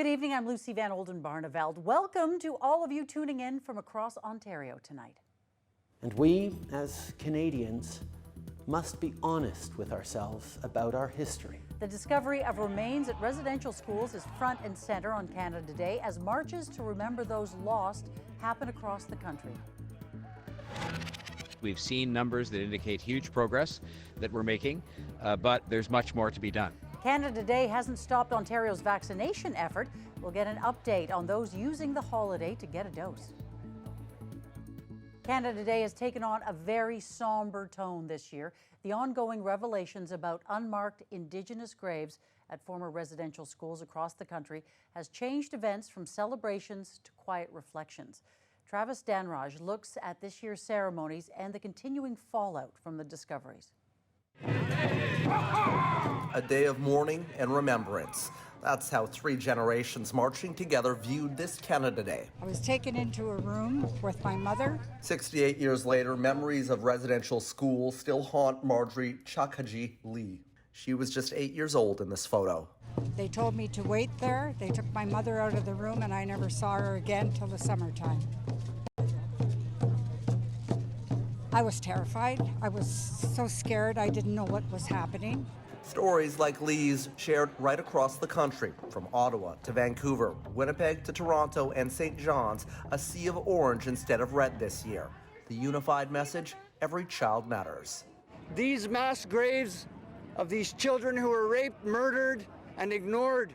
Good evening, I'm Lucy Van Olden-Barneveld. Welcome to all of you tuning in from across Ontario tonight. And we, as Canadians, must be honest with ourselves about our history. The discovery of remains at residential schools is front and center on Canada Day as marches to remember those lost happen across the country. We've seen numbers that indicate huge progress that we're making, but there's much more to be done. Canada Day hasn't stopped Ontario's vaccination effort. We'll get an update on those using the holiday to get a dose. Canada Day has taken on a very somber tone this year. The ongoing revelations about unmarked Indigenous graves at former residential schools across the country has changed events from celebrations to quiet reflections. Travis Danraj looks at this year's ceremonies and the continuing fallout from the discoveries. A day of mourning and remembrance. That's how three generations marching together viewed this Canada Day. I was taken into a room with my mother. 68 years later, memories of residential schools still haunt Marjorie Chakhaji Lee. She was just 8 years old in this photo. They told me to wait there. They took my mother out of the room and I never saw her again till the summertime. I was terrified. I was so scared I didn't know what was happening. Stories like Lee's shared right across the country, from Ottawa to Vancouver, Winnipeg to Toronto and St. John's, a sea of orange instead of red this year. The unified message, every child matters. These mass graves of these children who were raped, murdered, and ignored,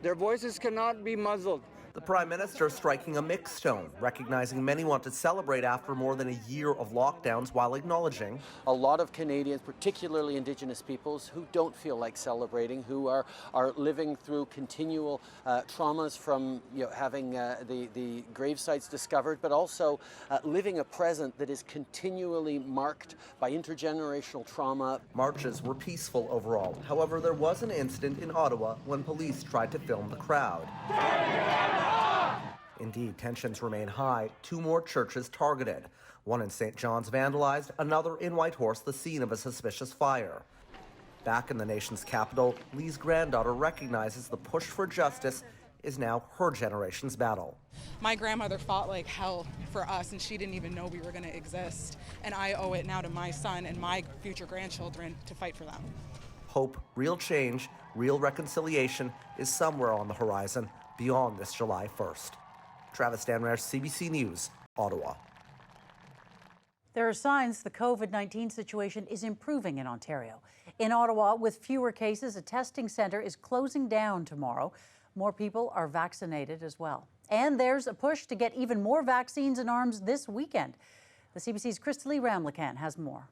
their voices cannot be muzzled. The Prime Minister striking a mixed tone, recognizing many want to celebrate after more than a year of lockdowns while acknowledging A lot of Canadians, particularly Indigenous peoples, who don't feel like celebrating, who are living through continual traumas from having the grave sites discovered, but also living a present that is continually marked by intergenerational trauma. Marches were peaceful overall. However, there was an incident in Ottawa when police tried to film the crowd. Indeed, tensions remain high. Two more churches targeted. One in St. John's vandalized, another in Whitehorse, the scene of a suspicious fire. Back in the nation's capital, Lee's granddaughter recognizes the push for justice is now her generation's battle. My grandmother fought like hell for us, and she didn't even know we were going to exist. And I owe it now to my son and my future grandchildren to fight for them. Hope, real change, real reconciliation is somewhere on the horizon beyond this July 1st. Travis Danraj, CBC News, Ottawa. There are signs the COVID-19 situation is improving in Ontario. In Ottawa, with fewer cases, a testing centre is closing down tomorrow. More people are vaccinated as well. And there's a push to get even more vaccines in arms this weekend. The CBC's Christalee Ramlakan has more.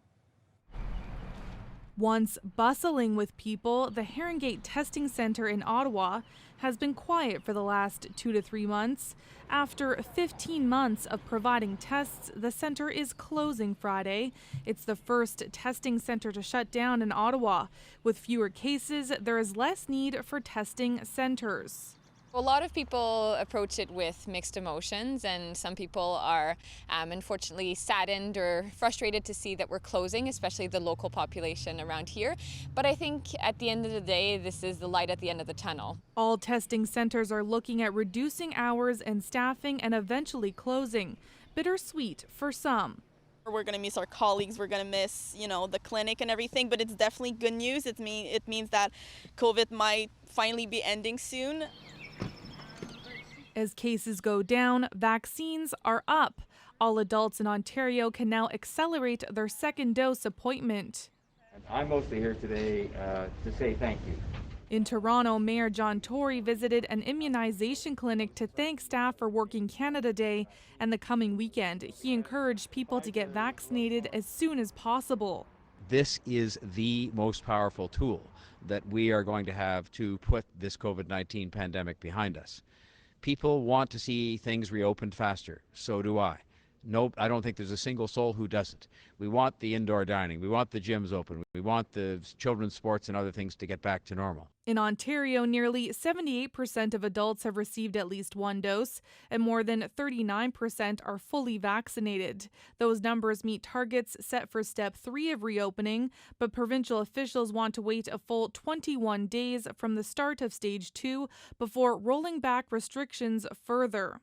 Once bustling with people, the Herongate Testing Centre in Ottawa has been quiet for the last 2 to 3 months. After 15 months of providing tests, the centre is closing Friday. It's the first testing centre to shut down in Ottawa. With fewer cases, there is less need for testing centres. A lot of people approach it with mixed emotions, and some people are unfortunately saddened or frustrated to see that we're closing, especially the local population around here. But I think at the end of the day, this is the light at the end of the tunnel. All testing centres are looking at reducing hours and staffing and eventually closing. Bittersweet for some. We're going to miss our colleagues, we're going to miss, the clinic and everything, but it's definitely good news. It means that COVID might finally be ending soon. As cases go down, vaccines are up. All adults in Ontario can now accelerate their second dose appointment. I'm mostly here today to say thank you. In Toronto, Mayor John Tory visited an immunization clinic to thank staff for working Canada Day and the coming weekend. He encouraged people to get vaccinated as soon as possible. This is the most powerful tool that we are going to have to put this COVID-19 pandemic behind us. People want to see things reopened faster. So do I. Nope, I don't think there's a single soul who doesn't. We want the indoor dining. We want the gyms open. We want the children's sports and other things to get back to normal. In Ontario, nearly 78% of adults have received at least one dose, and more than 39% are fully vaccinated. Those numbers meet targets set for Step 3 of reopening, but provincial officials want to wait a full 21 days from the start of Stage 2 before rolling back restrictions further.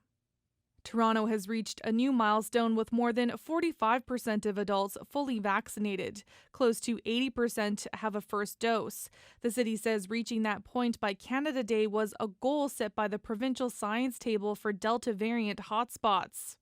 Toronto has reached a new milestone with more than 45% of adults fully vaccinated. Close to 80% have a first dose. The city says reaching that point by Canada Day was a goal set by the provincial science table for Delta variant hotspots.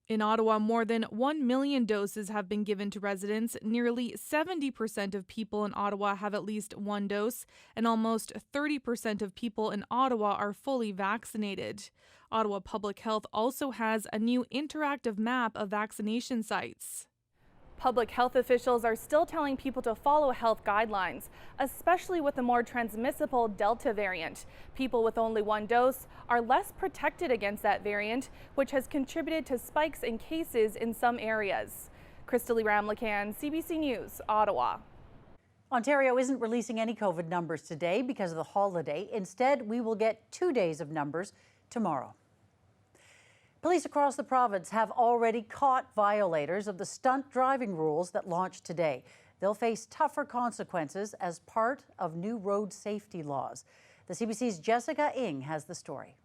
In Ottawa, more than 1 million doses have been given to residents. Nearly 70% of people in Ottawa have at least one dose, and almost 30% of people in Ottawa are fully vaccinated. Ottawa Public Health also has a new interactive map of vaccination sites. Public health officials are still telling people to follow health guidelines, especially with the more transmissible Delta variant. People with only one dose are less protected against that variant, which has contributed to spikes in cases in some areas. Crystalie Ramlakan, CBC News, Ottawa. Ontario isn't releasing any COVID numbers today because of the holiday. Instead, we will get 2 days of numbers tomorrow. Police across the province have already caught violators of the stunt driving rules that launched today. They'll face tougher consequences as part of new road safety laws. The CBC's Jessica Ng has the story.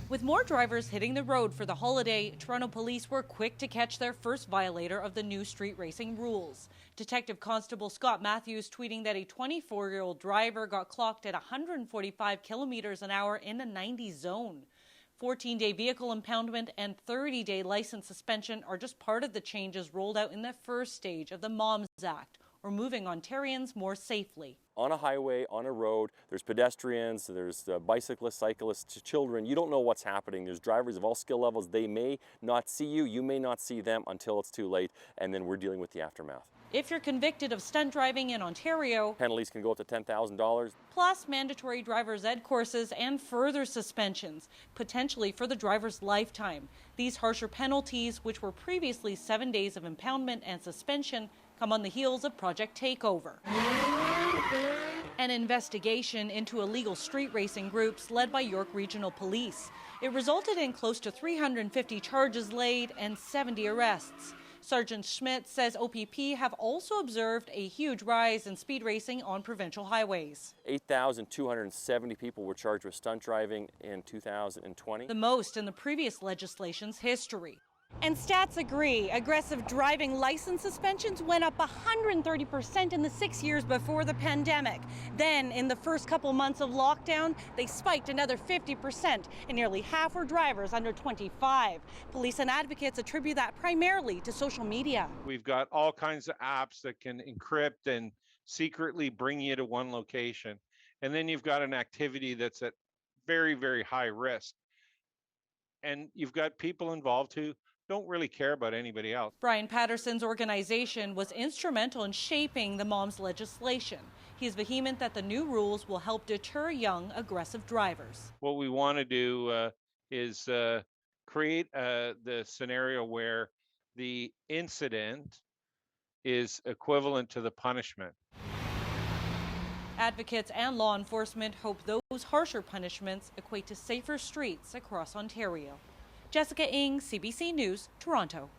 With more drivers hitting the road for the holiday, Toronto police were quick to catch their first violator of the new street racing rules. Detective Constable Scott Matthews tweeting that a 24-year-old driver got clocked at 145 kilometers an hour in a 90 zone. 14-day vehicle impoundment and 30-day license suspension are just part of the changes rolled out in the first stage of the MOMS Act, or moving Ontarians more safely. On a highway, on a road, there's pedestrians, there's bicyclists, cyclists, children. You don't know what's happening. There's drivers of all skill levels. They may not see you. You may not see them until it's too late, and then we're dealing with the aftermath. If you're convicted of stunt driving in Ontario, penalties can go up to $10,000. Plus mandatory driver's ed courses and further suspensions, potentially for the driver's lifetime. These harsher penalties, which were previously 7 days of impoundment and suspension, come on the heels of Project Takeover. An investigation into illegal street racing groups led by York Regional Police. It resulted in close to 350 charges laid and 70 arrests. Sergeant Schmidt says OPP have also observed a huge rise in speed racing on provincial highways. 8,270 people were charged with stunt driving in 2020. The most in the previous legislation's history. And stats agree. Aggressive driving license suspensions went up 130% in the 6 years before the pandemic. Then, in the first couple months of lockdown, they spiked another 50%, and nearly half were drivers under 25. Police and advocates attribute that primarily to social media. We've got all kinds of apps that can encrypt and secretly bring you to one location. And then you've got an activity that's at very, very high risk. And you've got people involved who don't really care about anybody else. Brian Patterson's organization was instrumental in shaping the MOMS legislation. He is vehement that the new rules will help deter young, aggressive drivers. What we want to do is create the scenario where the incident is equivalent to the punishment. Advocates and law enforcement hope those harsher punishments equate to safer streets across Ontario. Jessica Ng, CBC News, Toronto.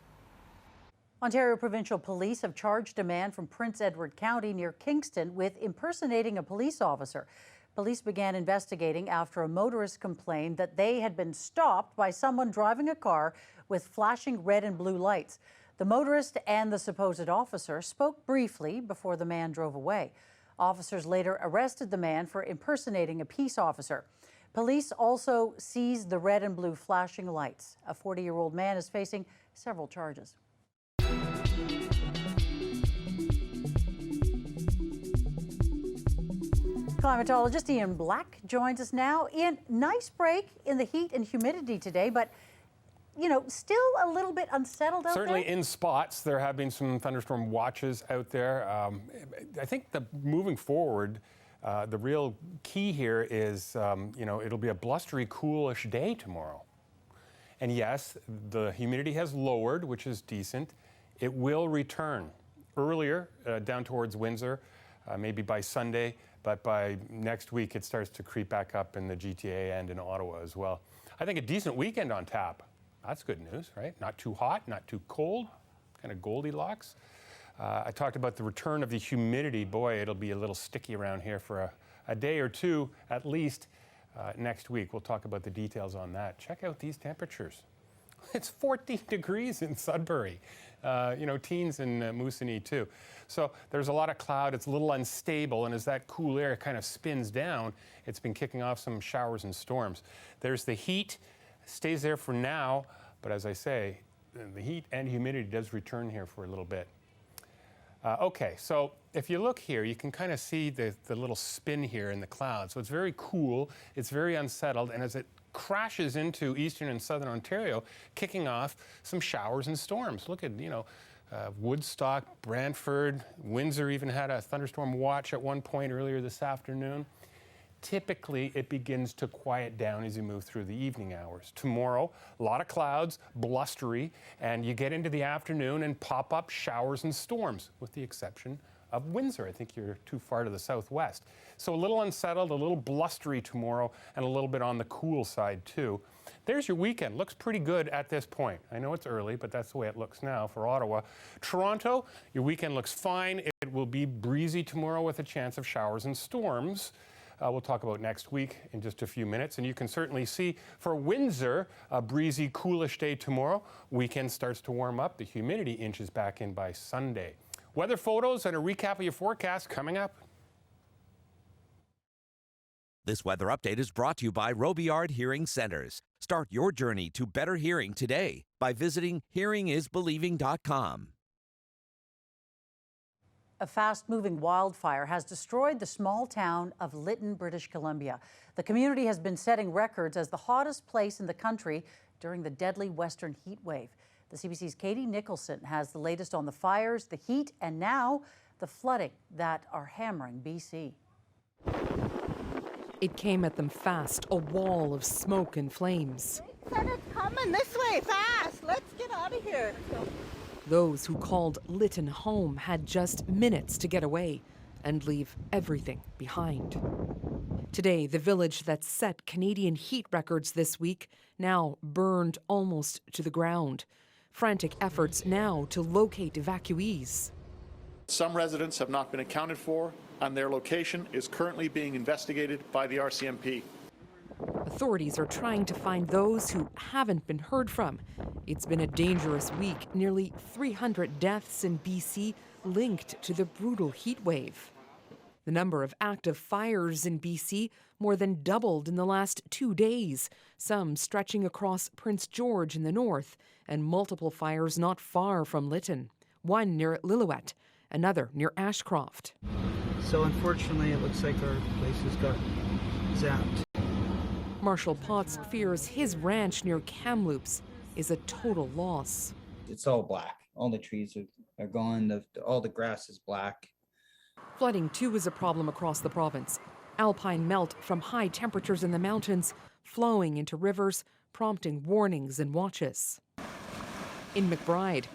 Ontario Provincial Police have charged a man from Prince Edward County near Kingston with impersonating a police officer. Police began investigating after a motorist complained that they had been stopped by someone driving a car with flashing red and blue lights. The motorist and the supposed officer spoke briefly before the man drove away. Officers later arrested the man for impersonating a peace officer. Police also seized the red and blue flashing lights. A 40-year-old man is facing several charges. Climatologist Ian Black joins us now. Ian, nice break in the heat and humidity today, but still a little bit unsettled out there? Certainly in spots. There have been some thunderstorm watches out there. I think moving forward, the real key here is, it'll be a blustery, coolish day tomorrow. And yes, the humidity has lowered, which is decent. It will return earlier down towards Windsor, maybe by Sunday, but by next week it starts to creep back up in the GTA and in Ottawa as well. I think a decent weekend on tap. That's good news, right? Not too hot, not too cold, kind of Goldilocks. I talked about the return of the humidity. Boy, it'll be a little sticky around here for a day or two at least next week. We'll talk about the details on that. Check out these temperatures. It's 14 degrees in Sudbury. Teens in Moosonee too. So there's a lot of cloud. It's a little unstable, and as that cool air kind of spins down, it's been kicking off some showers and storms. There's the heat, stays there for now, but as I say, the heat and humidity does return here for a little bit. Okay, so if you look here, you can kind of see the little spin here in the cloud. So it's very cool, it's very unsettled, and as it crashes into eastern and southern Ontario, kicking off some showers and storms. Look at, Woodstock, Brantford, Windsor even had a thunderstorm watch at one point earlier this afternoon. Typically, it begins to quiet down as you move through the evening hours. Tomorrow, a lot of clouds, blustery, and you get into the afternoon and pop-up showers and storms, with the exception of Windsor. I think you're too far to the southwest. So a little unsettled, a little blustery tomorrow, and a little bit on the cool side too. There's your weekend. Looks pretty good at this point. I know it's early, but that's the way it looks now for Ottawa. Toronto, your weekend looks fine. It will be breezy tomorrow with a chance of showers and storms. We'll talk about next week in just a few minutes. And you can certainly see for Windsor, a breezy, coolish day tomorrow. Weekend starts to warm up. The humidity inches back in by Sunday. Weather photos and a recap of your forecast coming up. This weather update is brought to you by Robillard Hearing Centers. Start your journey to better hearing today by visiting hearingisbelieving.com. A fast-moving wildfire has destroyed the small town of Lytton, British Columbia. The community has been setting records as the hottest place in the country during the deadly western heat wave. The CBC's Katie Nicholson has the latest on the fires, the heat, and now the flooding that are hammering BC. It came at them fast, a wall of smoke and flames. Said it's coming this way, fast. Let's get out of here. Those who called Lytton home had just minutes to get away and leave everything behind. Today, the village that set Canadian heat records this week now burned almost to the ground. Frantic efforts now to locate evacuees. Some residents have not been accounted for, and their location is currently being investigated by the RCMP. Authorities are trying to find those who haven't been heard from. It's been a dangerous week. Nearly 300 deaths in BC linked to the brutal heat wave. The number of active fires in BC more than doubled in the last 2 days, some stretching across Prince George in the north, and multiple fires not far from Lytton. One near Lillooet, another near Ashcroft. So unfortunately, it looks like our place has got zapped. Marshall Potts fears his ranch near Kamloops is a total loss. It's all black. All the trees are gone. All the grass is black. Flooding, too, is a problem across the province. Alpine melt from high temperatures in the mountains flowing into rivers, prompting warnings and watches. In McBride,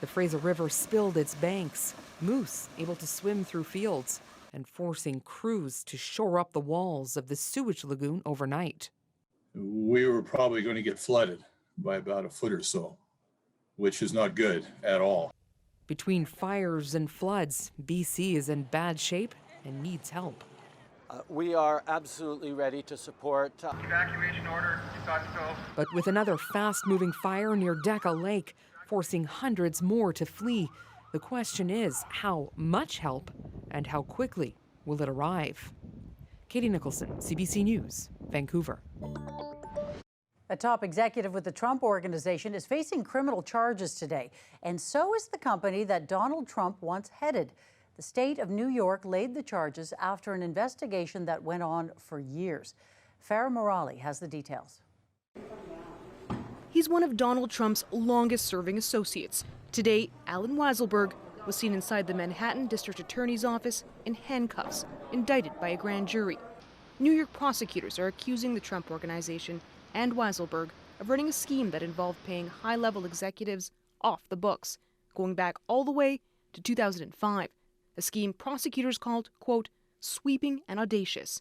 the Fraser River spilled its banks, moose able to swim through fields, and forcing crews to shore up the walls of the sewage lagoon overnight. We were probably going to get flooded by about a foot or so, which is not good at all. Between fires and floods, BC is in bad shape and needs help. We are absolutely ready to support. Evacuation order, Scottsville. But with another fast-moving fire near Decca Lake, forcing hundreds more to flee, the question is how much help and how quickly will it arrive? Katie Nicholson, CBC News, Vancouver. A top executive with the Trump Organization is facing criminal charges today, and so is the company that Donald Trump once headed. The state of New York laid the charges after an investigation that went on for years. Farah Morali has the details. He's one of Donald Trump's longest-serving associates. Today, Alan Weiselberg was seen inside the Manhattan District Attorney's office in handcuffs, indicted by a grand jury. New York prosecutors are accusing the Trump Organization and Weiselberg of running a scheme that involved paying high-level executives off the books, going back all the way to 2005, a scheme prosecutors called, quote, sweeping and audacious.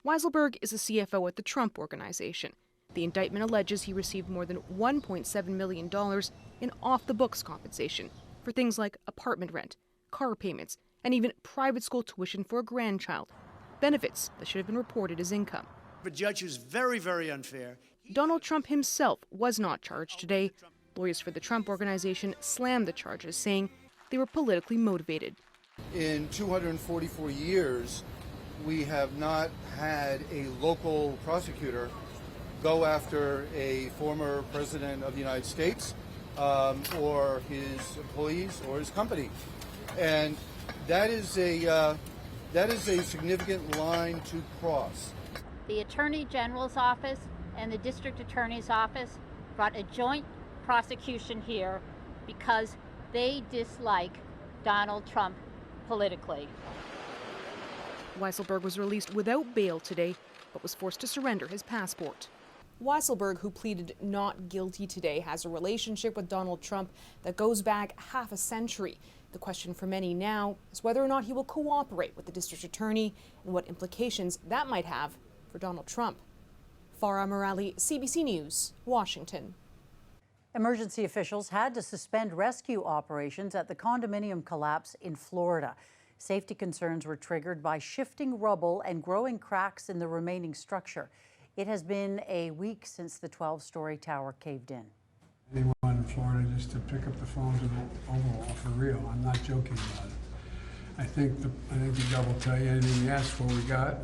Weiselberg is a CFO at the Trump Organization. The indictment alleges he received more than $1.7 million in off-the-books compensation for things like apartment rent, car payments, and even private school tuition for a grandchild, benefits that should have been reported as income. The judge is very, very unfair. Donald Trump himself was not charged today. Lawyers for the Trump Organization slammed the charges, saying they were politically motivated. In 244 years, we have not had a local prosecutor go after a former president of the United States or his employees or his company. And that is a significant line to cross. The Attorney General's office and the District Attorney's office brought a joint prosecution here because they dislike Donald Trump politically. Weiselberg was released without bail today, but was forced to surrender his passport. Weiselberg, who pleaded not guilty today, has a relationship with Donald Trump that goes back half a century. The question for many now is whether or not he will cooperate with the district attorney and what implications that might have for Donald Trump. Farah Morali, CBC News, Washington. Emergency officials had to suspend rescue operations at the condominium collapse in Florida. Safety concerns were triggered by shifting rubble and growing cracks in the remaining structure. It has been a week since the 12-story tower caved in. Anyone in Florida just to pick up the phone to the Oval for real. I'm not joking about it. I think the gov will tell you anything you ask for, we got.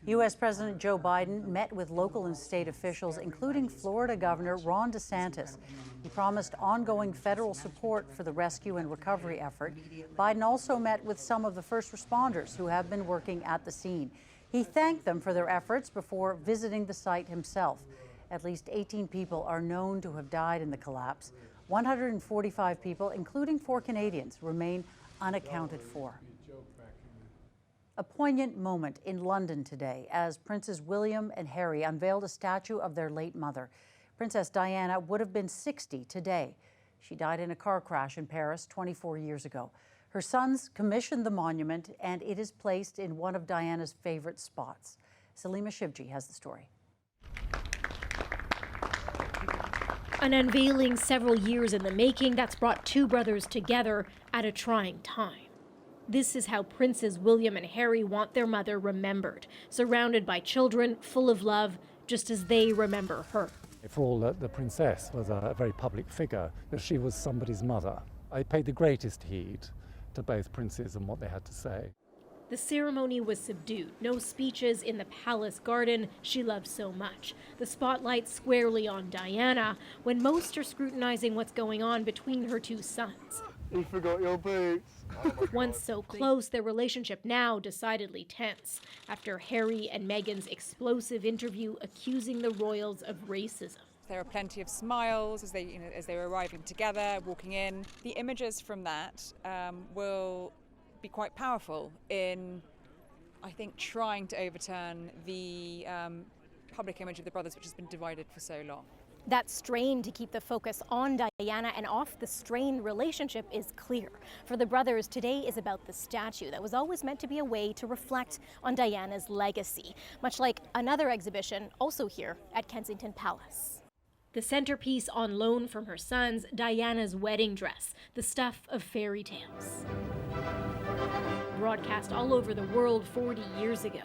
U.S. President Joe Biden met with local and state officials, including Florida Governor Ron DeSantis. He promised ongoing federal support for the rescue and recovery effort. Biden also met with some of the first responders who have been working at the scene. He thanked them for their efforts before visiting the site himself. At least 18 people are known to have died in the collapse. 145 people, including 4 Canadians, remain unaccounted for. A poignant moment in London today as Princes William and Harry unveiled a statue of their late mother. Princess Diana would have been 60 today. She died in a car crash in Paris 24 years ago. Her sons commissioned the monument, and it is placed in one of Diana's favorite spots. Salima Shivji has the story. An unveiling several years in the making that's brought two brothers together at a trying time. This is how Princes William and Harry want their mother remembered, surrounded by children full of love, just as they remember her. For all that the princess was a very public figure, that she was somebody's mother. I paid the greatest heed to both princes and what they had to say. The ceremony was subdued. No speeches in the palace garden she loved so much. The spotlight squarely on Diana, when most are scrutinizing what's going on between her two sons. You forgot your boots. Once so close, their relationship now decidedly tense after Harry and Meghan's explosive interview accusing the royals of racism. There are plenty of smiles as they were arriving together, walking in. The images from that will be quite powerful in, I think, trying to overturn the public image of the brothers, which has been divided for so long. That strain to keep the focus on Diana and off the strained relationship is clear. For the brothers, today is about the statue that was always meant to be a way to reflect on Diana's legacy, much like another exhibition also here at Kensington Palace. The centerpiece on loan from her sons, Diana's wedding dress, the stuff of fairy tales. Broadcast all over the world 40 years ago.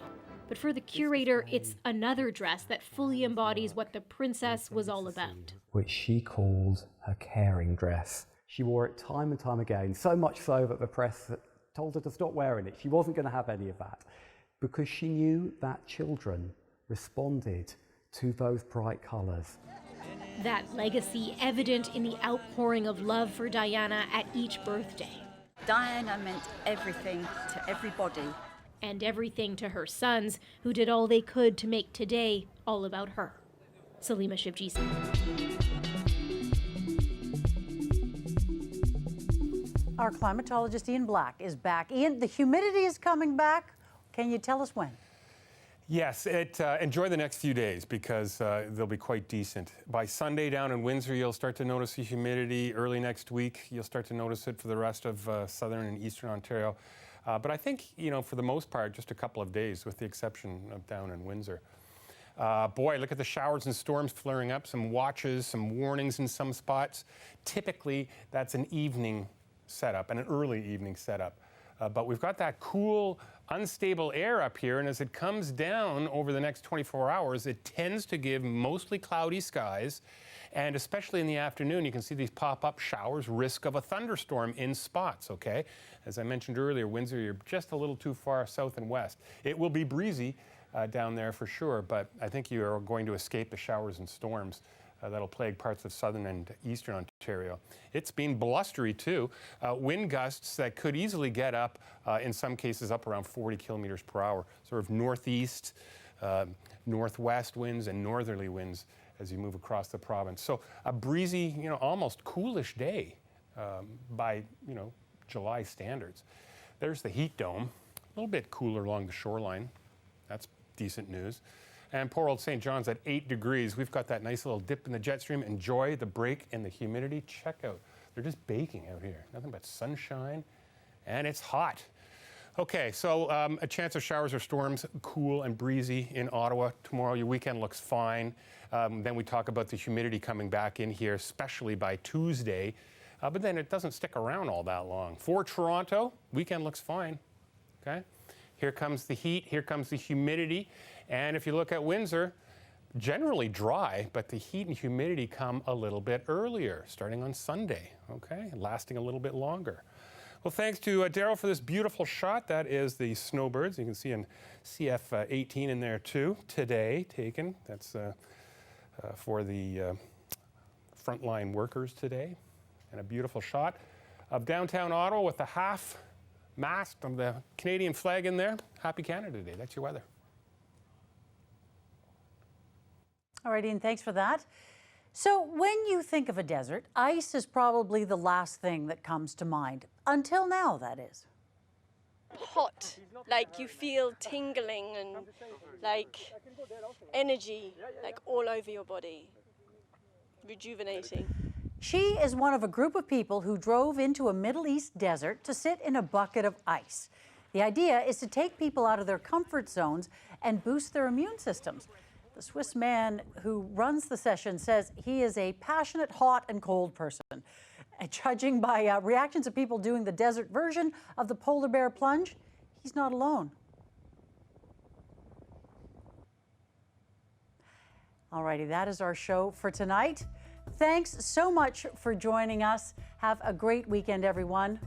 But for the curator, it's another dress that fully embodies what the princess was all about. Which she called her caring dress. She wore it time and time again, so much so that the press told her to stop wearing it. She wasn't going to have any of that, because she knew that children responded to those bright colours. That legacy evident in the outpouring of love for Diana at each birthday. Diana meant everything to everybody. And everything to her sons, who did all they could to make today all about her. Salima Shivji. Our climatologist Ian Black is back. Ian, the humidity is coming back. Can you tell us when? Yes, enjoy the next few days because they'll be quite decent. By Sunday down in Windsor, you'll start to notice the humidity. Early next week, you'll start to notice it for the rest of southern and eastern Ontario. But I think, for the most part, just a couple of days with the exception of down in Windsor. Boy, look at the showers and storms flaring up, some watches, some warnings in some spots. Typically, that's an evening setup, an early evening setup. But we've got that cool, unstable air up here, and as it comes down over the next 24 hours, it tends to give mostly cloudy skies, and especially in the afternoon, you can see these pop-up showers, risk of a thunderstorm in spots, okay? As I mentioned earlier, Windsor, you're just a little too far south and west. It will be breezy down there for sure, but I think you are going to escape the showers and storms that'll plague parts of southern and eastern Ontario. It's been blustery too. Wind gusts that could easily get up, in some cases, up around 40 kilometers per hour. Sort of northeast, northwest winds and northerly winds as you move across the province. So a breezy, almost coolish day by, July standards. There's the heat dome, a little bit cooler along the shoreline. That's decent news. And poor old St. John's at 8 degrees. We've got that nice little dip in the jet stream. Enjoy the break in the humidity. Check out. They're just baking out here. Nothing but sunshine, and it's hot. Okay, so a chance of showers or storms, cool and breezy in Ottawa. Tomorrow, your weekend looks fine. Then we talk about the humidity coming back in here, especially by Tuesday. But then it doesn't stick around all that long. For Toronto, weekend looks fine. Okay? Here comes the heat. Here comes the humidity. And if you look at Windsor, generally dry, but the heat and humidity come a little bit earlier, starting on Sunday, okay, lasting a little bit longer. Well, thanks to Daryl for this beautiful shot. That is the snowbirds. You can see an CF-18 in there too, today taken. That's for the frontline workers today. And a beautiful shot of downtown Ottawa with the half-mast of the Canadian flag in there. Happy Canada Day. That's your weather. All right, Ian, thanks for that. So when you think of a desert, ice is probably the last thing that comes to mind. Until now, that is. Hot, like you feel tingling and like energy, like all over your body. Rejuvenating. She is one of a group of people who drove into a Middle East desert to sit in a bucket of ice. The idea is to take people out of their comfort zones and boost their immune systems. The Swiss man who runs the session says he is a passionate hot and cold person. And judging by reactions of people doing the desert version of the polar bear plunge, he's not alone. All righty, that is our show for tonight. Thanks so much for joining us. Have a great weekend, everyone.